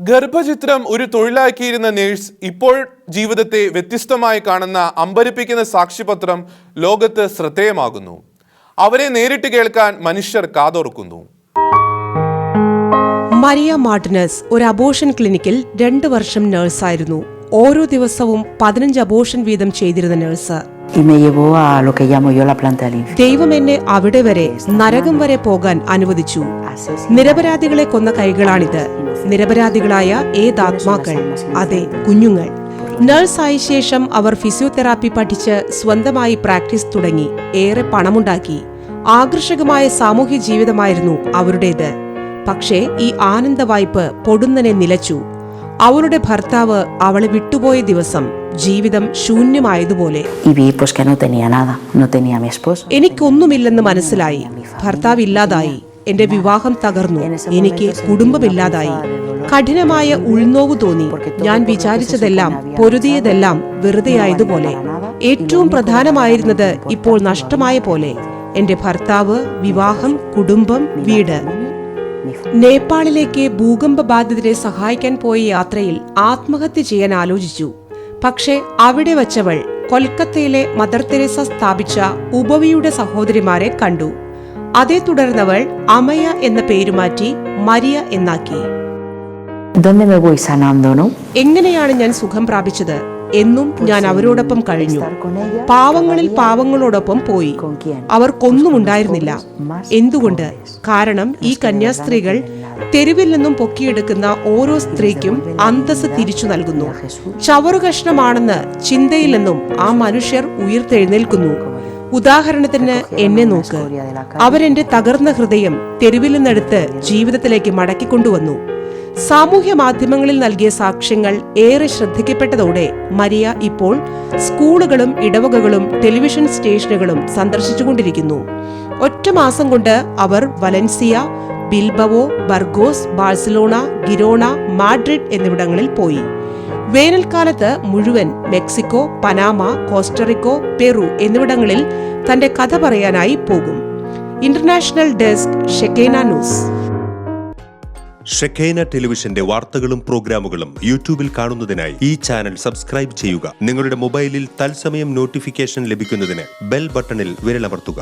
ഗർഭചിത്രം ഒരു തൊഴിലാക്കിയിരുന്ന നേഴ്സ് ഇപ്പോൾ ജീവിതത്തെ വ്യത്യസ്തമായി കാണുന്ന അമ്പരപ്പിക്കുന്ന സാക്ഷ്യപത്രം ലോകത്ത് ശ്രദ്ധേയമാകുന്നു. അവരെ നേരിട്ട് കേൾക്കാൻ മനുഷ്യർ കാതോർക്കുന്നു. മരിയ മാർട്ടിനസ് ഒരു അബോർഷൻ ക്ലിനിക്കിൽ 2 വർഷം നഴ്സായിരുന്നു. ഓരോ ദിവസവും 15 അബോർഷൻ വീതം ചെയ്തിരുന്ന നഴ്സ്. ദൈവം എന്നെ അവിടെ വരെ, നരകം വരെ പോകാൻ അനുവദിച്ചു. നിരപരാധികളെ കൊന്ന കൈകളാണിത്. നിരപരാധികളായ ഏതാത്മാക്കൾ, അതെ, കുഞ്ഞുങ്ങൾ. നഴ്സായ ശേഷം അവർ ഫിസിയോതെറാപ്പി പഠിച്ച് സ്വന്തമായി പ്രാക്ടീസ് തുടങ്ങി. ഏറെ പണമുണ്ടാക്കി. ആകർഷകമായ സാമൂഹ്യ ജീവിതമായിരുന്നു അവരുടേത്. പക്ഷേ ഈ ആനന്ദ വായ്പ് പൊടുന്നനെ നിലച്ചു. അവളുടെ ഭർത്താവ് അവളെ വിട്ടുപോയ ദിവസം ജീവിതം ശൂന്യമായതുപോലെ. എനിക്കൊന്നുമില്ലെന്ന് മനസ്സിലായി. ഭർത്താവ് ഇല്ലാതായി. എന്റെ വിവാഹം തകർന്നു. എനിക്ക് കുടുംബമില്ലാതായി. കഠിനമായ ഉൾനോവ് തോന്നി. ഞാൻ വിചാരിച്ചതെല്ലാം, പൊരുതിയതെല്ലാം വെറുതെയായതുപോലെ. ഏറ്റവും പ്രധാനമായിരുന്നത് ഇപ്പോൾ നഷ്ടമായ പോലെ. എന്റെ ഭർത്താവ്, വിവാഹം, കുടുംബം, വീട്. നേപ്പാളിലേക്ക് ഭൂകമ്പ ബാധിതരെ സഹായിക്കാൻ പോയ യാത്രയിൽ ആത്മഹത്യ ചെയ്യാൻ ആലോചിച്ചു. പക്ഷെ അവിടെ വച്ചവൾ കൊൽക്കത്തയിലെ മദർ തെരേസ സ്ഥാപിച്ച ഉപവിയുടെ സഹോദരിമാരെ കണ്ടു. അതേ തുടർന്നവൾ അമയ എന്ന പേരുമാറ്റി മരിയ എന്നാക്കി. എങ്ങനെയാണ് ഞാൻ സുഖം പ്രാപിച്ചത്? എന്നും ഞാൻ അവരോടൊപ്പം കഴിഞ്ഞു. പാവങ്ങളിൽ പാവങ്ങളോടൊപ്പം പോയി. അവർക്കൊന്നും ഉണ്ടായിരുന്നില്ല. എന്തുകൊണ്ട്? കാരണം ഈ കന്യാസ്ത്രീകൾ തെരുവിൽ നിന്നും പൊക്കിയെടുക്കുന്ന ഓരോ സ്ത്രീക്കും അന്തസ് തിരിച്ചു നൽകുന്നു. ചവറുകഷ്ണമാണെന്ന് ചിന്തയിൽ നിന്നും ആ മനുഷ്യർ ഉയർത്തെഴുന്നേൽക്കുന്നു. ഉദാഹരണത്തിന് എന്നെ നോക്ക്. അവരെന്റെ തകർന്ന ഹൃദയം തെരുവിൽ നിന്നെടുത്ത് ജീവിതത്തിലേക്ക് മടക്കിക്കൊണ്ടുവന്നു. സാമൂഹ്യ മാധ്യമങ്ങളിൽ നൽകിയ സാക്ഷ്യങ്ങൾ ഏറെ ശ്രദ്ധിക്കപ്പെട്ടതോടെ മരിയ ഇപ്പോൾ സ്കൂളുകളും ഇടവകകളും ടെലിവിഷൻ സ്റ്റേഷനുകളും സന്ദർശിച്ചുകൊണ്ടിരിക്കുന്നു. ഒറ്റ മാസം കൊണ്ട് അവർ വലൻസിയ, ബിൽബവോ, ബർഗോസ്, ബാഴ്സലോണ, ഗിരോണ, മാഡ്രിഡ് എന്നിവിടങ്ങളിൽ പോയി. വേനൽക്കാലത്ത് മുഴുവൻ മെക്സിക്കോ, പനാമ, കോസ്റ്ററിക്കോ, പെറു എന്നിവിടങ്ങളിൽ തന്റെ കഥ പറയാനായി പോകും. International desk, Shekinah news. Shekinah ടെലിവിഷന്റെ വാർത്തകളും പ്രോഗ്രാമുകളും യൂട്യൂബിൽ കാണുന്നതിനായി ഈ ചാനൽ സബ്സ്ക്രൈബ് ചെയ്യുക. നിങ്ങളുടെ മൊബൈലിൽ തത്സമയം നോട്ടിഫിക്കേഷൻ ലഭിക്കുന്നതിന് ബെൽ ബട്ടണിൽ വിരലമർത്തുക.